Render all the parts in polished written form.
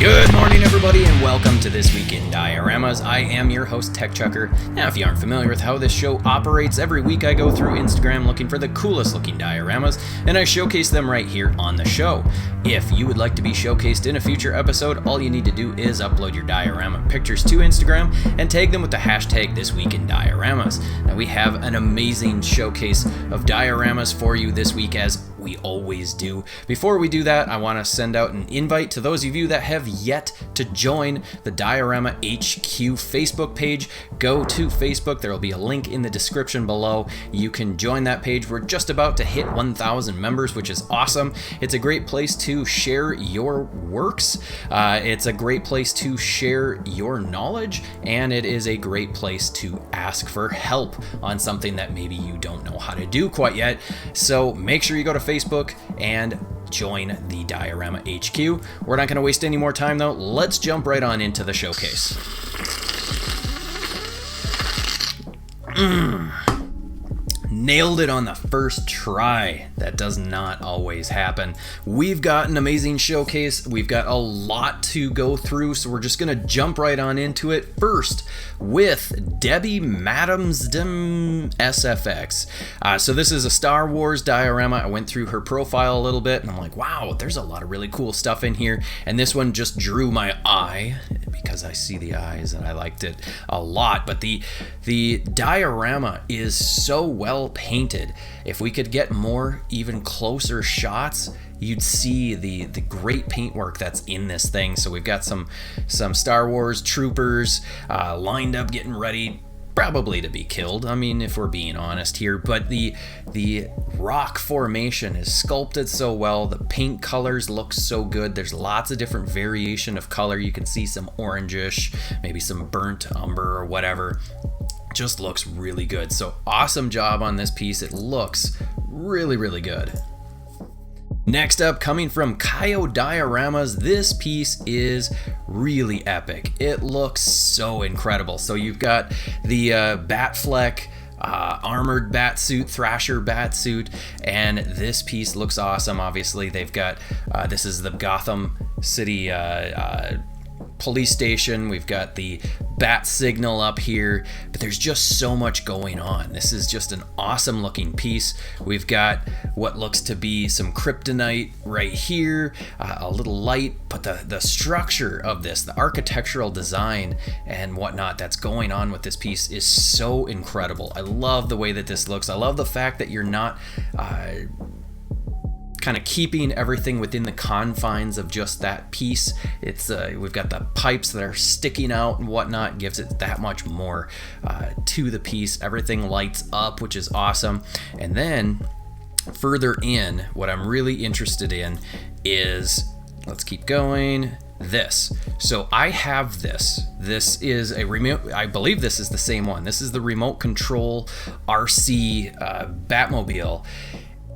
Good morning, everybody, and welcome to This Week in Dioramas. I am your host, TechChucker. Now, if you aren't familiar with how this show operates, every week I go through Instagram looking for the coolest looking dioramas, and I showcase them right here on the show. If you would like to be showcased in a future episode, all you need to do is upload your diorama pictures to Instagram and tag them with the hashtag #ThisweekInDioramas. Now, we have an amazing showcase of dioramas for you this week, as we always do. Before we do that, I want to send out an invite to those of you that have yet to join the Diorama HQ Facebook page. Go to Facebook. There will be a link in the description below. You can join that page. We're just about to hit 1,000 members, which is awesome. It's a great place to share your works. It's a great place to share your knowledge, and it is a great place to ask for help on something that maybe you don't know how to do quite yet. So make sure you go to Facebook and join the Diorama HQ. We're not going to waste any more time though. Let's jump right on into the showcase. Nailed it on the first try. That does not always happen. We've got an amazing showcase. We've got a lot to go through, so we're just gonna jump right on into it. First, with Debbie Madams SFX. So this is a Star Wars diorama. I went through her profile a little bit, and I'm like, wow, there's a lot of really cool stuff in here. And this one just drew my eye because I see the eyes, and I liked it a lot. But the diorama is so well painted. If we could get more even closer shots, you'd see the great paintwork that's in this thing. So we've got some Star Wars troopers lined up getting ready probably to be killed, I mean, if we're being honest here. But the rock formation is sculpted so well. The paint colors look so good. There's lots of different variation of color. You can see some orangish, maybe some burnt umber or whatever. Just looks really good. So awesome job on this piece. It looks really, really good. Next up, coming from Kaio Dioramas, this piece is really epic. It looks so incredible. So you've got the Batfleck armored batsuit, Thrasher batsuit, and this piece looks awesome. Obviously, they've got this is the Gotham City police station. We've got the bat signal up here, but there's just so much going on. This is just an awesome looking piece. We've got what looks to be some kryptonite right here, a little light, but the structure of this, the architectural design and whatnot that's going on with this piece is so incredible. I love the way that this looks. I love the fact that you're not kind of keeping everything within the confines of just that piece. It's we've got the pipes that are sticking out and whatnot, gives it that much more to the piece. Everything lights up, which is awesome. And then further in, what I'm really interested in is, let's keep going, this. So I have this. This is a remote, I believe this is the same one. This is the remote control RC Batmobile.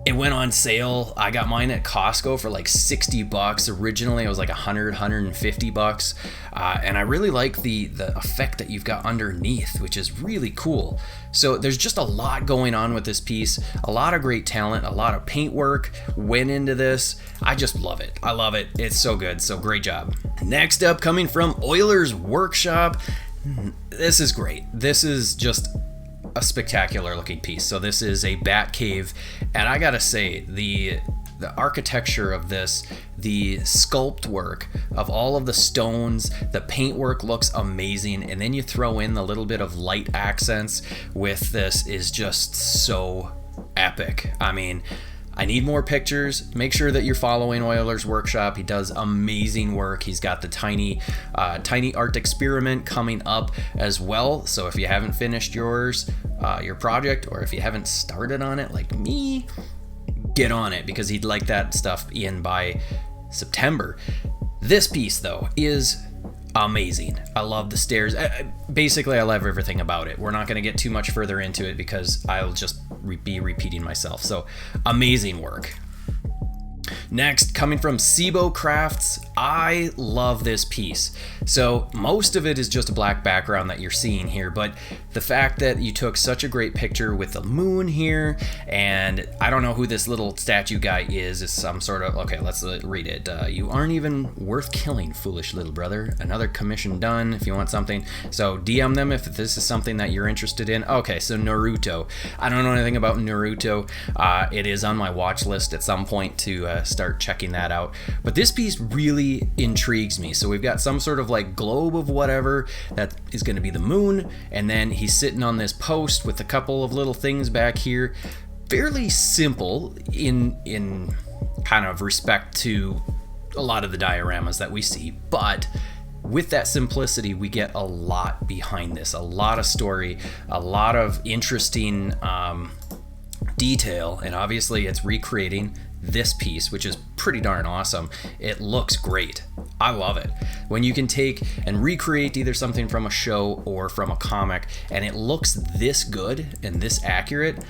It went on sale. I got mine at Costco for like $60. Originally, it was like $150. And I really like the effect that you've got underneath, which is really cool. So there's just a lot going on with this piece. A lot of great talent, a lot of paintwork went into this. I just love it. I love it. It's so good. So great job. Next up, coming from Euler's Workshop. This is great. This is just a spectacular looking piece. So this is a bat cave, and I gotta say, the architecture of this, the sculpt work of all of the stones, the paintwork looks amazing, and then you throw in the little bit of light accents with this is just so epic. I mean, I need more pictures. Make sure that you're following Euler's Workshop. He does amazing work. He's got the tiny art experiment coming up as well. So if you haven't finished your project, or if you haven't started on it like me, get on it, because he'd like that stuff in by September. This piece though is amazing. I love the stairs. Basically, I love everything about it. We're not going to get too much further into it because I'll just be repeating myself. So amazing work. Next, coming from Sibo Crafts, I love this piece. So most of it is just a black background that you're seeing here, but the fact that you took such a great picture with the moon here, and I don't know who this little statue guy is some sort of, okay, let's read it. You aren't even worth killing, foolish little brother. Another commission done if you want something. So DM them if this is something that you're interested in. Okay, so Naruto. I don't know anything about Naruto. It is on my watch list at some point to start checking that out. But this piece really intrigues me. So we've got some sort of like globe of whatever that is going to be the moon, and then he's sitting on this post with a couple of little things back here. Fairly simple in kind of respect to a lot of the dioramas that we see, but with that simplicity, we get a lot behind this, a lot of story, a lot of interesting detail, and obviously it's recreating this piece, which is pretty darn awesome. It looks great. I love it. When you can take and recreate either something from a show or from a comic, and it looks this good and this accurate,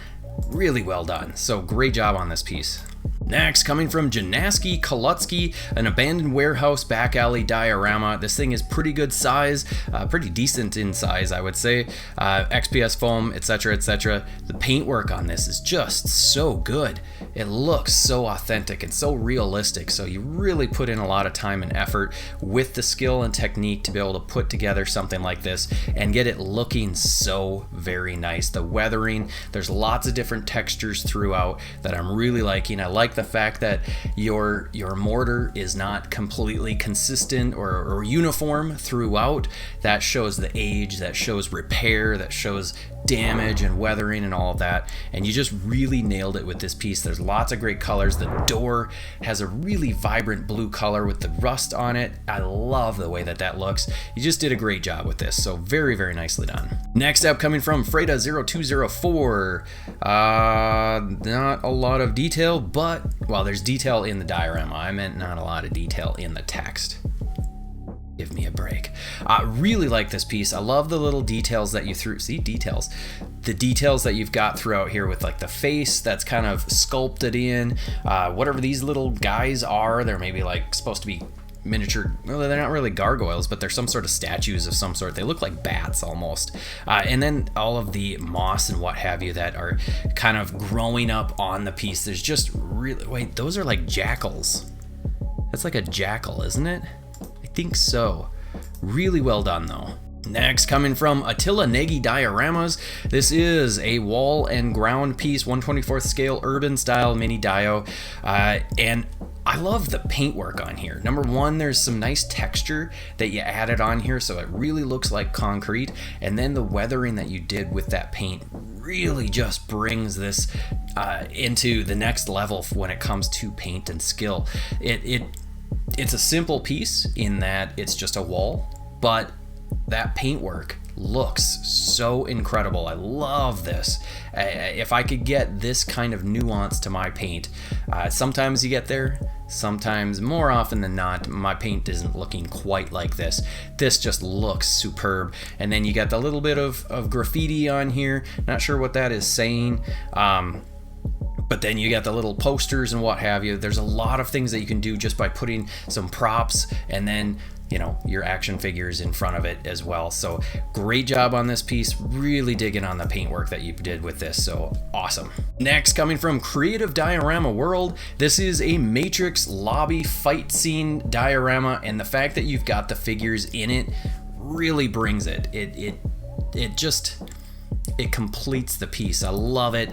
really well done. So great job on this piece. Next, coming from Janaski Kolutsky, an abandoned warehouse back alley diorama. This thing is pretty good size, pretty decent in size, I would say. XPS foam, etc., etc. The paintwork on this is just so good. It looks so authentic and so realistic. So you really put in a lot of time and effort with the skill and technique to be able to put together something like this and get it looking so very nice. The weathering, there's lots of different textures throughout that I'm really liking. I like the fact that your mortar is not completely consistent or uniform throughout. That shows the age, that shows repair, that shows damage and weathering and all of that, and you just really nailed it with this piece. There's lots of great colors. The door has a really vibrant blue color with the rust on it. I love the way that looks. You just did a great job with this, so very, very nicely done. Next up, coming from Freda0204, not a lot of detail, but, well, there's detail in the diorama. I meant not a lot of detail in the text. Give me a break. I really like this piece. I love the little details that you threw. See, details. The details that you've got throughout here with like the face that's kind of sculpted in. Whatever these little guys are, they're maybe like supposed to be miniature, well, they're not really gargoyles, but they're some sort of statues of some sort. They look like bats almost. And then all of the moss and what have you that are kind of growing up on the piece. There's just really, wait, those are like jackals. That's like a jackal, isn't it? I think so. Really well done though. Next, coming from Attila Nagy Dioramas, this is a wall and ground piece, 1/24th scale urban style mini dio, and I love the paintwork on here. Number one, there's some nice texture that you added on here, so it really looks like concrete, and then the weathering that you did with that paint really just brings this into the next level when it comes to paint and skill. It's a simple piece in that it's just a wall, but that paintwork looks so incredible. I love this. If I could get this kind of nuance to my paint, sometimes you get there, sometimes, more often than not, my paint isn't looking quite like this. This just looks superb. And then you got the little bit of graffiti on here. Not sure what that is saying. But then you got the little posters and what have you. There's a lot of things that you can do just by putting some props and then, you know, your action figures in front of it as well. So great job on this piece. Really digging on the paintwork that you did with this. So awesome. Next, coming from Creative Diorama World, this is a Matrix lobby fight scene diorama, and the fact that you've got the figures in it really brings it. It completes the piece. I love it.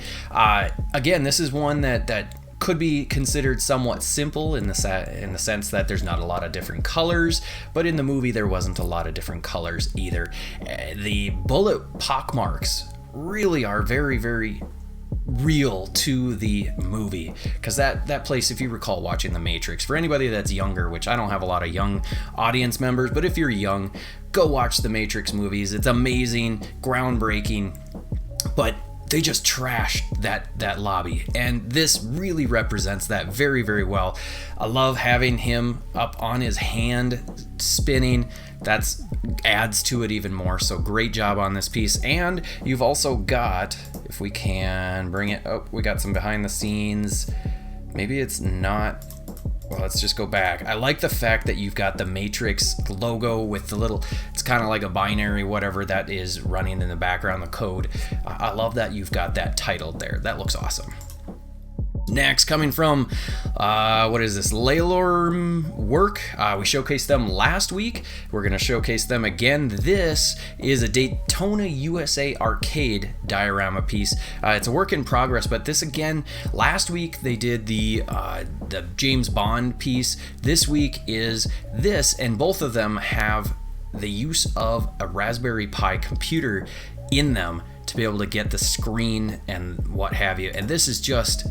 Again, this is one that could be considered somewhat simple in the sense that there's not a lot of different colors, but in the movie there wasn't a lot of different colors either. The bullet pockmarks really are very, very real to the movie, because that place, if you recall watching The Matrix, for anybody that's younger, which I don't have a lot of young audience members, but if you're young, go watch the Matrix movies. It's amazing, groundbreaking, but they just trashed that lobby, and this really represents that very, very well. I love having him up on his hand spinning. That adds to it even more, so great job on this piece. And you've also got, if we can bring it, oh, we got some behind the scenes. Maybe it's not Well, let's just go back. I like the fact that you've got the Matrix logo with the little, it's kind of like a binary, whatever that is running in the background, the code. I love that you've got that titled there. That looks awesome. Next, coming from, what is this, Laylor work. We showcased them last week. We're going to showcase them again. This is a Daytona USA arcade diorama piece. It's a work in progress, but this again, last week they did the James Bond piece. This week is this, and both of them have the use of a Raspberry Pi computer in them to be able to get the screen and what have you. And this is just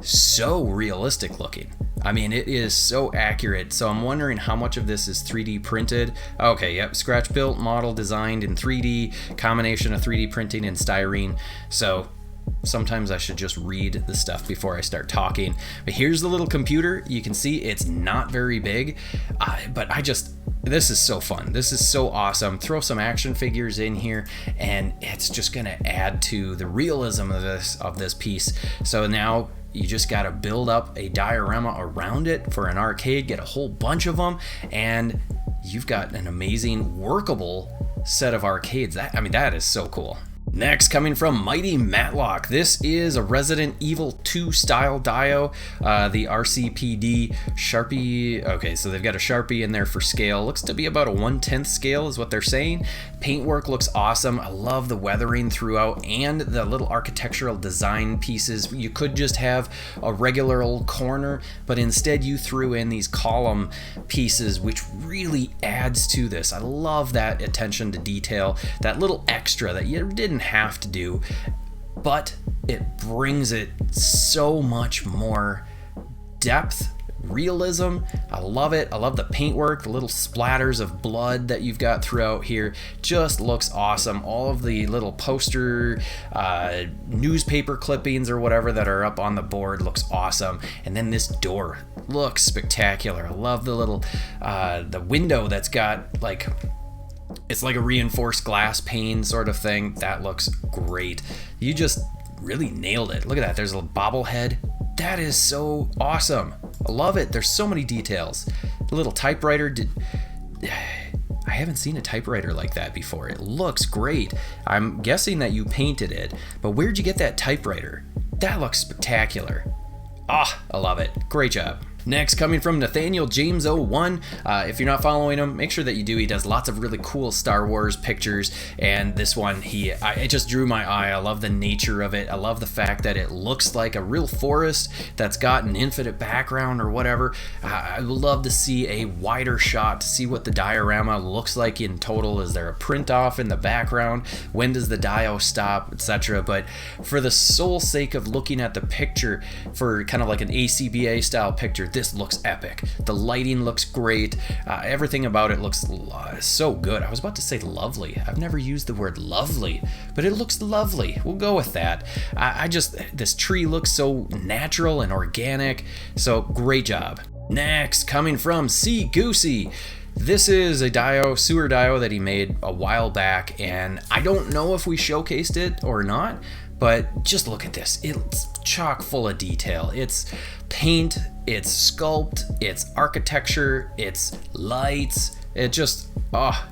so realistic looking. I mean, it is so accurate. So I'm wondering how much of this is 3D printed. Okay, yep, scratch built, model designed in 3D, combination of 3D printing and styrene. So sometimes I should just read the stuff before I start talking. But here's the little computer. You can see it's not very big, but this is so fun. This is so awesome. Throw some action figures in here and it's just gonna add to the realism of this piece. So now you just got to build up a diorama around it for an arcade, get a whole bunch of them, and you've got an amazing workable set of arcades. That is so cool. Next, coming from Mighty Matlock, this is a Resident Evil 2 style dio, the RCPD Sharpie. Okay, so they've got a Sharpie in there for scale. Looks to be about a 1/10 scale is what they're saying. Paintwork looks awesome. I love the weathering throughout and the little architectural design pieces. You could just have a regular old corner, but instead you threw in these column pieces, which really adds to this. I love that attention to detail, that little extra that you didn't have to do, but it brings it so much more depth, realism. I love it. I love the paintwork, the little splatters of blood that you've got throughout here. Just looks awesome. All of the little poster, newspaper clippings or whatever that are up on the board looks awesome. And then this door looks spectacular. I love the little, the window that's got like, it's like a reinforced glass pane sort of thing. That looks great. You just really nailed it. Look at that. There's a little bobblehead. That is so awesome. I love it. There's so many details. The little typewriter. I haven't seen a typewriter like that before. It looks great. I'm guessing that you painted it, but where'd you get that typewriter? That looks spectacular. I love it. Great job. Next, coming from Nathaniel James 01. If you're not following him, make sure that you do. He does lots of really cool Star Wars pictures, and this one, it just drew my eye. I love the nature of it. I love the fact that it looks like a real forest that's got an infinite background or whatever. I would love to see a wider shot to see what the diorama looks like in total. Is there a print off in the background? When does the dio stop, etc.? But for the sole sake of looking at the picture, for kind of like an ACBA style picture, this looks epic. The lighting looks great. Everything about it looks so good. I was about to say lovely. I've never used the word lovely, but it looks lovely. We'll go with that. This tree looks so natural and organic. So great job. Next, coming from C Goosey. This is a sewer dio that he made a while back, and I don't know if we showcased it or not, but just look at this. It's chock full of detail. It's paint, it's sculpt, it's architecture, it's lights. It just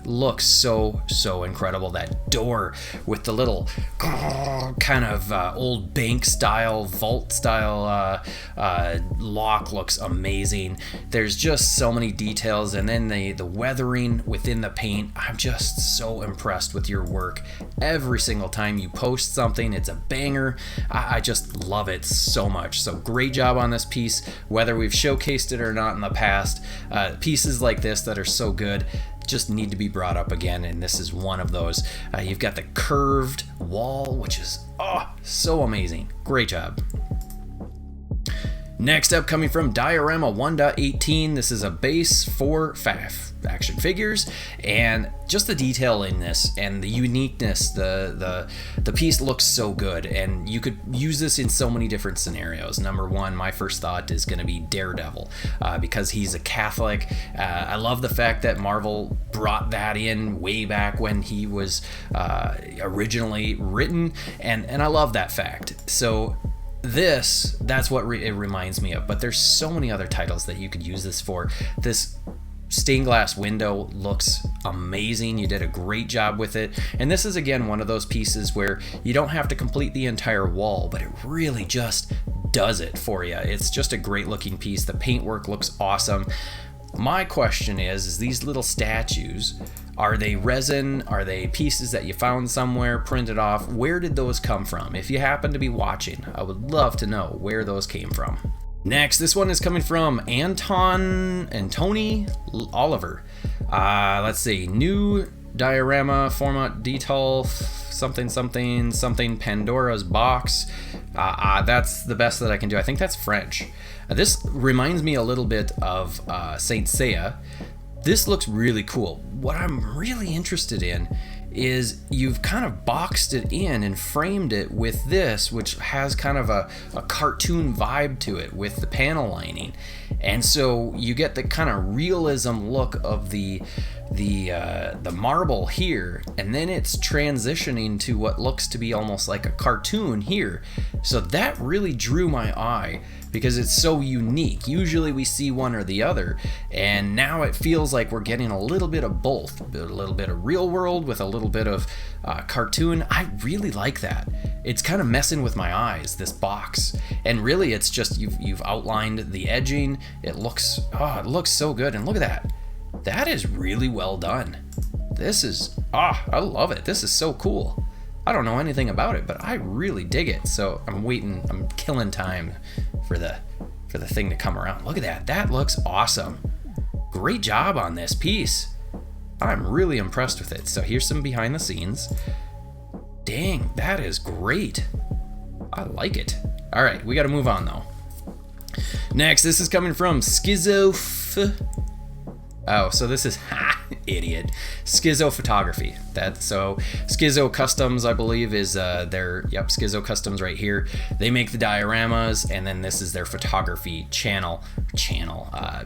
looks so incredible. That door with the little kind of old bank style, vault style lock looks amazing. There's just so many details, and then the weathering within the paint. I'm just so impressed with your work. Every single time you post something, it's a banger. I just love it so much. So great job on this piece, whether we've showcased it or not in the past. Pieces like this that are so good just need to be brought up again, and this is one of those. You've got the curved wall, which is so amazing. Great job. Next up, coming from Diorama 1.18, this is a base for action figures, and just the detail in this and the uniqueness, the piece looks so good, and you could use this in so many different scenarios. Number one, my first thought is going to be Daredevil, because he's a Catholic. I love the fact that Marvel brought that in way back when he was originally written, and I love that fact. So that's what it reminds me of. But there's so many other titles that you could use this for. This stained glass window looks amazing. You did a great job with it. And this is again one of those pieces where you don't have to complete the entire wall, but it really just does it for you. It's just a great looking piece. The paintwork looks awesome. My question is these little statues, are they resin? Are they pieces that you found somewhere, printed off? Where did those come from? If you happen to be watching, I would love to know where those came from. Next, this one is coming from Tony Oliver. Let's see, new diorama format detail something Pandora's box. That's the best that I can do. I think that's French. This reminds me a little bit of Saint Seiya. This looks really cool. What I'm really interested in is you've kind of boxed it in and framed it with this, which has kind of a cartoon vibe to it with the panel lining. And so you get the kind of realism look of the marble here, and then it's transitioning to what looks to be almost like a cartoon here. So that really drew my eye because it's so unique. Usually we see one or the other, and now it feels like we're getting a little bit of both, a little bit of real world with a little bit of cartoon. I really like that. It's kind of messing with my eyes, this box, and really it's just you've outlined the edging. It looks so good, and look at that. That is really well done. This is, I love it. This is so cool. I don't know anything about it, but I really dig it. So I'm killing time for the thing to come around. Look at that. That looks awesome. Great job on this piece. I'm really impressed with it. So here's some behind the scenes. Dang, that is great. I like it. All right, we got to move on though. Next, this is coming from so this is idiot. Schizo Photography. So Schizo Customs, I believe, is Schizo Customs right here. They make the dioramas, and then this is their photography channel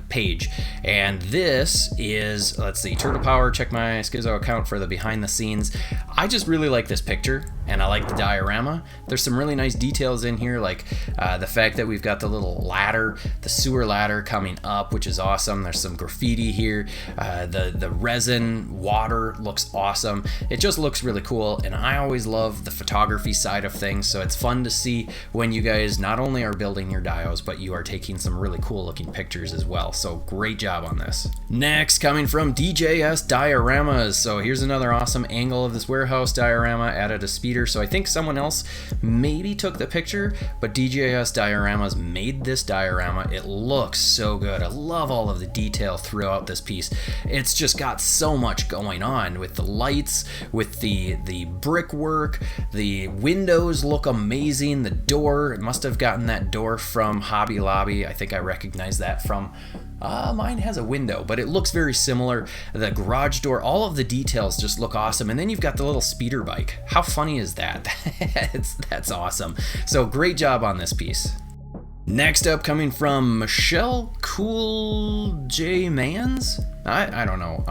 page. And this is, let's see, Turtle Power. Check my Schizo account for the behind the scenes. I just really like this picture, and I like the diorama. There's some really nice details in here, like the fact that we've got the little ladder, the sewer ladder coming up, which is awesome. There's some graffiti here. The resin water looks awesome. It just looks really cool, and I always love the photography side of things, so it's fun to see when you guys not only are building your dios, but you are taking some really cool looking pictures as well. So great job on this. Next, coming from DJS Dioramas. So here's another awesome angle of this warehouse diorama, added a speeder. So I think someone else maybe took the picture, but DJS Dioramas made this diorama. It looks so good. I love all of the detail throughout this piece. It's just got so much going on with the lights, with the brickwork. The windows look amazing. The door, it must have gotten that door from Hobby Lobby. I think I recognize that from mine has a window, but it looks very similar. The garage door, all of the details just look awesome. And then you've got the little speeder bike. How funny is that? That's awesome. So great job on this piece. Next up, coming from Michelle Cool J Mans. I don't know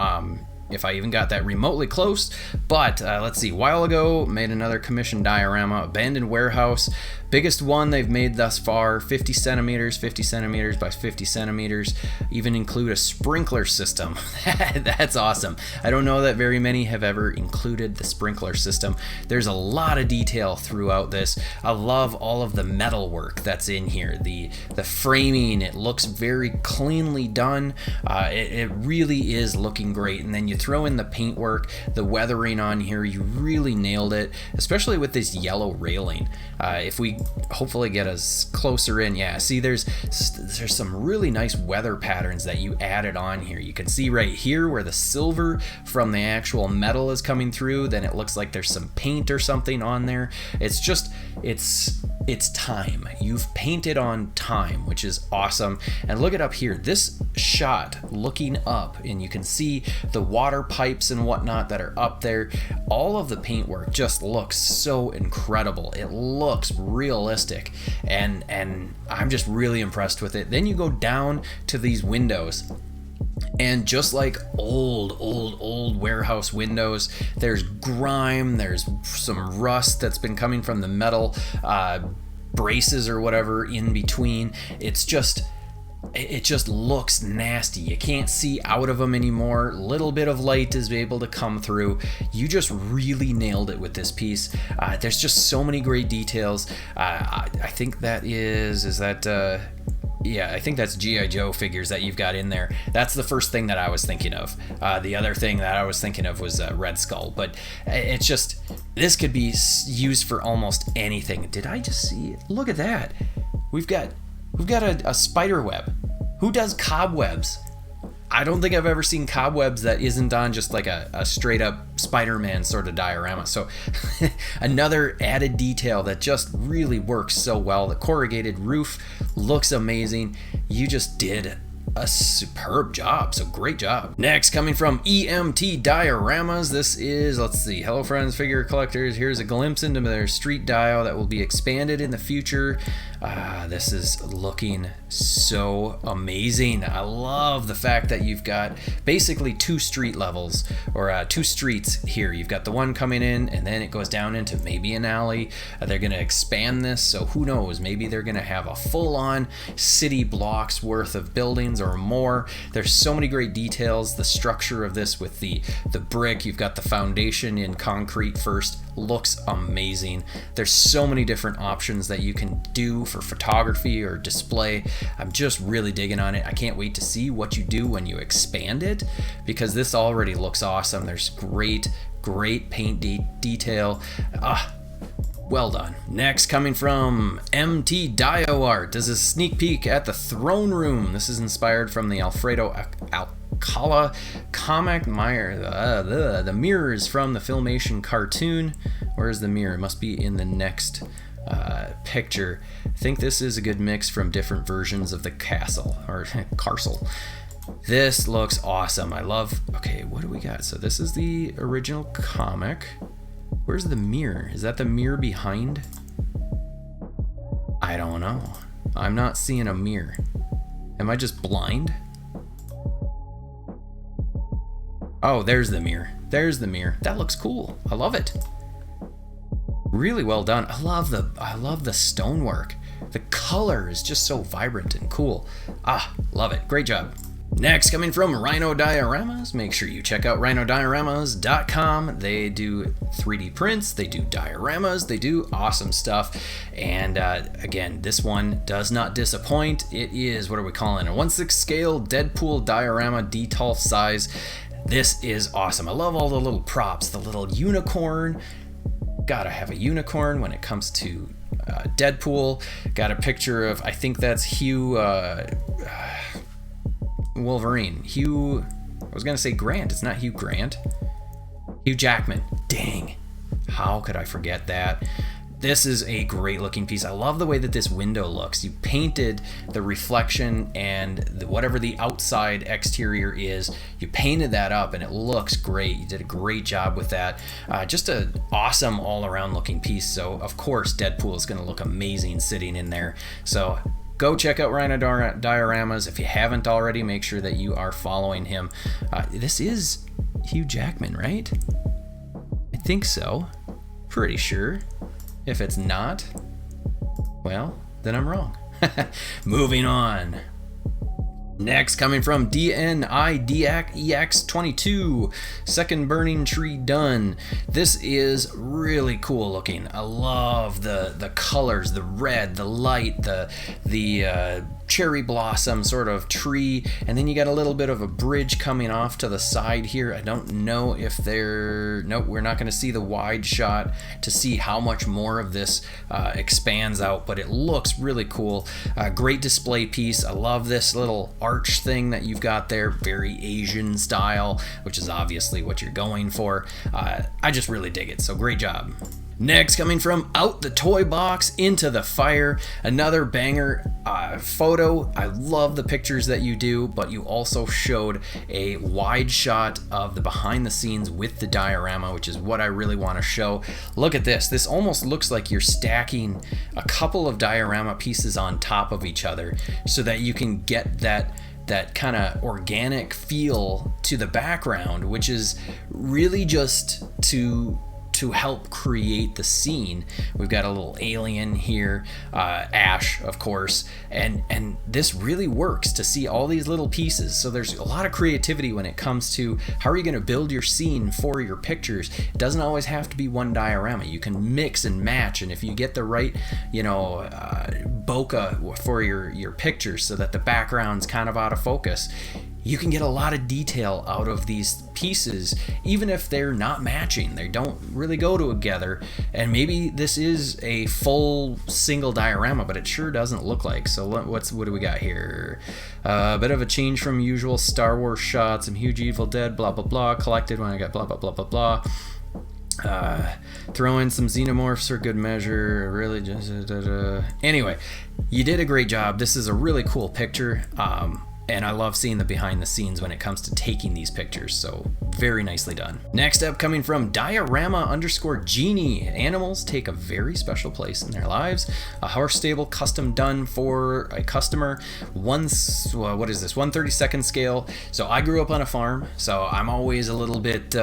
if I even got that remotely close, but let's see. A while ago, made another commissioned diorama, abandoned warehouse. Biggest one they've made thus far, 50 centimeters by 50 centimeters. Even include a sprinkler system. That's awesome. I don't know that very many have ever included the sprinkler system. There's a lot of detail throughout this. I love all of the metal work that's in here. The framing, it looks very cleanly done. It really is looking great. And then you throw in the paintwork, the weathering on here, you really nailed it, especially with this yellow railing. If we hopefully get us closer in, yeah, see there's some really nice weather patterns that you added on here. You can see right here where the silver from the actual metal is coming through, then it looks like there's some paint or something on there. It's just, it's time. You've painted on time, which is awesome. And look it up here, this shot looking up, and you can see the water pipes and whatnot that are up there. All of the paintwork just looks so incredible. It looks realistic, and I'm just really impressed with it. Then you go down to these windows, and just like old warehouse windows, there's grime, there's some rust that's been coming from the metal. braces or whatever in between. It just looks nasty. You can't see out of them anymore. Little bit of light is able to come through. You just really nailed it with this piece. There's just so many great details. I think that yeah, I think that's G.I. Joe figures that you've got in there. That's the first thing that I was thinking of. The other thing that I was thinking of was Red Skull. But it's just, this could be used for almost anything. Did I just see? Look at that. We've got a spider web. Who does cobwebs? I don't think I've ever seen cobwebs that isn't on just like a straight up Spider-Man sort of diorama. So another added detail that just really works so well. The corrugated roof looks amazing. You just did a superb job. So great job. Next, coming from EMT Dioramas, this is, let's see, hello friends, figure collectors. Here's a glimpse into their street dio that will be expanded in the future. This is looking so amazing. I love the fact that you've got basically two street levels, or two streets here. You've got the one coming in, and then it goes down into maybe an alley. They're going to expand this, so who knows? Maybe they're going to have a full-on city blocks worth of buildings or more. There's so many great details. The structure of this with the brick, you've got the foundation in concrete first, looks amazing. There's so many different options that you can do for photography or display. I'm just really digging on it. I can't wait to see what you do when you expand it, because this already looks awesome. There's great paint detail. Well done. Next, coming from MT Dio Art, this is a sneak peek at the throne room. This is inspired from the Alfredo Alcala comic. The mirror is from the Filmation cartoon. Where's the mirror? It must be in the next picture. I think this is a good mix from different versions of the castle, or carcel. This looks awesome. I love, okay, what do we got? So this is the original comic. Where's the mirror? Is that the mirror behind? I don't know. I'm not seeing a mirror. Am I just blind? Oh, there's the mirror. There's the mirror. That looks cool. I love it. Really well done. I love the stonework. The color is just so vibrant and cool. Love it. Great job. Next, coming from Rhino Dioramas, make sure you check out rhinodioramas.com. They do 3D prints, they do dioramas, they do awesome stuff. And again, this one does not disappoint. It is, what are we calling it? A 1/6 scale Deadpool diorama detail size. This is awesome. I love all the little props, the little unicorn. Gotta have a unicorn when it comes to Deadpool. Got a picture of, I think that's Hugh Wolverine. I was gonna say Grant. It's not Hugh Grant. Hugh Jackman. Dang. How could I forget that? This is a great looking piece. I love the way that this window looks. You painted the reflection and whatever the outside exterior is, you painted that up and it looks great. You did a great job with that. Just an awesome all around looking piece. So of course Deadpool is gonna look amazing sitting in there. So go check out Rhino Dioramas. If you haven't already, make sure that you are following him. This is Hugh Jackman, right? I think so. Pretty sure. If it's not, well, then I'm wrong. Moving on. Next, coming from DNIDX22, second burning tree done. This is really cool looking. I love the colors, the red, the light, the cherry blossom sort of tree, and then you got a little bit of a bridge coming off to the side here. I don't know if nope, we're not going to see the wide shot to see how much more of this expands out, but it looks really cool. Great display piece. I love this little arch thing that you've got there, very Asian style, which is obviously what you're going for. I just really dig it, so great job. Next, coming from Out the Toy Box Into the Fire, another banger photo. I love the pictures that you do, but you also showed a wide shot of the behind the scenes with the diorama, which is what I really want to show. Look at this. This almost looks like you're stacking a couple of diorama pieces on top of each other so that you can get that kind of organic feel to the background, which is really just to to help create the scene. We've got a little alien here, Ash, of course, and this really works to see all these little pieces. So there's a lot of creativity when it comes to how are you going to build your scene for your pictures. It doesn't always have to be one diorama. You can mix and match, and if you get the right, bokeh for your pictures so that the background's kind of out of focus, you can get a lot of detail out of these pieces, even if they're not matching. They don't really go together, and maybe this is a full single diorama, but it sure doesn't look like. So what do we got here? A bit of a change from usual Star Wars shots, some huge Evil Dead, blah, blah, blah, collected when I got blah, blah, blah, blah, blah. Throw in some xenomorphs for good measure. Really just anyway, you did a great job. This is a really cool picture, and I love seeing the behind the scenes when it comes to taking these pictures, so very nicely done. Next up, coming from Diorama_Genie. Animals take a very special place in their lives. A horse stable custom done for a customer. What is this, 1/32 scale. So I grew up on a farm, so I'm always a little bit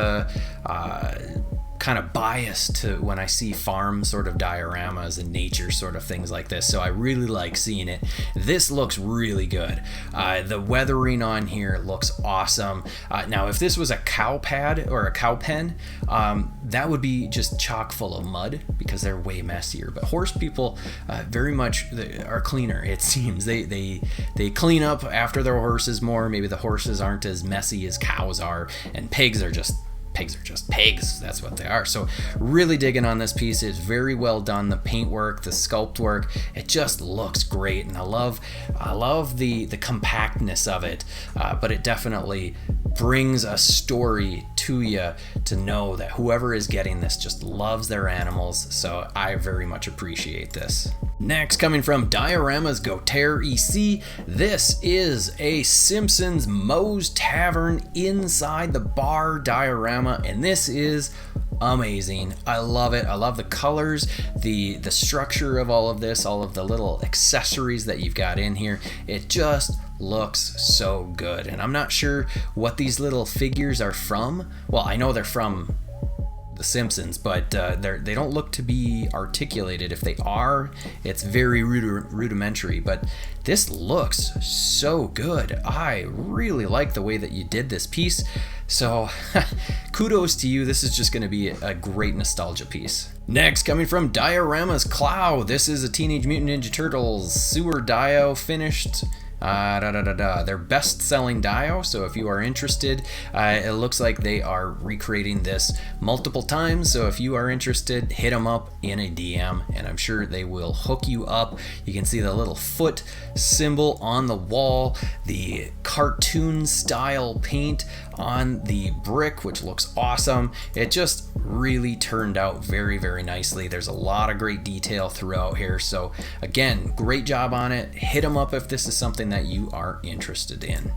kind of biased to when I see farm sort of dioramas and nature sort of things like this, so I really like seeing it. This looks really good. The weathering on here looks awesome. Now if this was a cow pad or a cow pen, that would be just chock full of mud because they're way messier, but horse people very much are cleaner, it seems. They clean up after their horses more. Maybe the horses aren't as messy as cows are, and pigs are just pigs. That's what they are. So really digging on this piece. It's very well done. The paint work, the sculpt work, it just looks great, and I love the compactness of it, but it definitely brings a story to you to know that whoever is getting this just loves their animals, so I very much appreciate this. Next, coming from Dioramas Goter EC, this is a Simpsons Moe's Tavern inside the bar diorama, and this is amazing. I love it. I love the colors, the structure of all of this, all of the little accessories that you've got in here. It just looks so good, and I'm not sure what these little figures are from. Well, I know they're from The Simpsons, but they don't look to be articulated. If they are, it's very rudimentary, but this looks so good. I really like the way that you did this piece, so kudos to you. This is just going to be a great nostalgia piece. Next, coming from Dioramas Clow, this is a Teenage Mutant Ninja Turtles sewer dio finished. Their best-selling dio, so if you are interested, it looks like they are recreating this multiple times, so if you are interested, hit them up in a DM, and I'm sure they will hook you up. You can see the little foot symbol on the wall, the cartoon-style paint on the brick, which looks awesome. It just really turned out very, very nicely. There's a lot of great detail throughout here, so again, great job on it. Hit them up if this is something that you are interested in.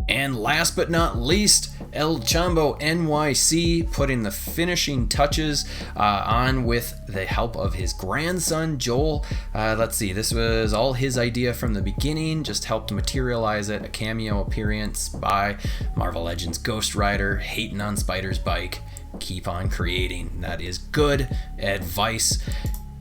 And last but not least, El Chambo NYC putting the finishing touches on with the help of his grandson Joel. Let's see, this was all his idea from the beginning, just helped materialize it. A cameo appearance by Marvel Legends Ghost Rider, hating on Spider's bike. Keep on creating. That is good advice.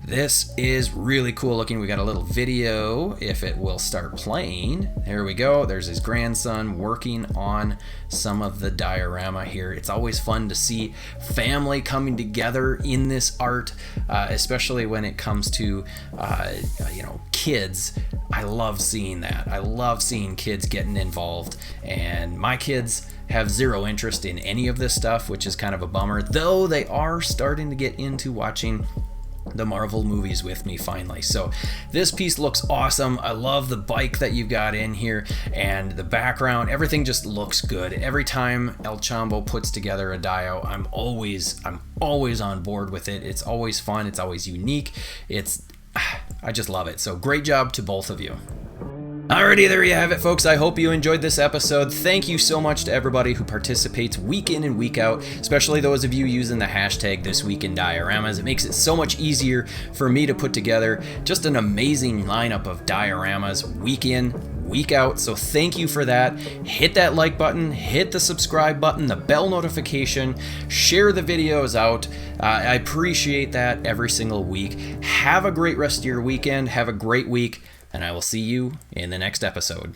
This is really cool looking. We got a little video if it will start playing. There we go. There's his grandson working on some of the diorama here. It's always fun to see family coming together in this art, especially when it comes to kids. I love seeing that. I love seeing kids getting involved, and my kids have zero interest in any of this stuff, which is kind of a bummer, though they are starting to get into watching the Marvel movies with me finally. So this piece looks awesome. I love the bike that you've got in here, and the background, everything just looks good. Every time El Chambo puts together a dio, I'm always on board with it. It's always fun, it's always unique. I just love it. So great job to both of you. Alrighty, there you have it, folks. I hope you enjoyed this episode. Thank you so much to everybody who participates week in and week out, especially those of you using the hashtag #ThisweekInDioramas. It makes it so much easier for me to put together just an amazing lineup of dioramas week in, week out. So thank you for that. Hit that like button, hit the subscribe button, the bell notification, share the videos out. I appreciate that every single week. Have a great rest of your weekend. Have a great week, and I will see you in the next episode.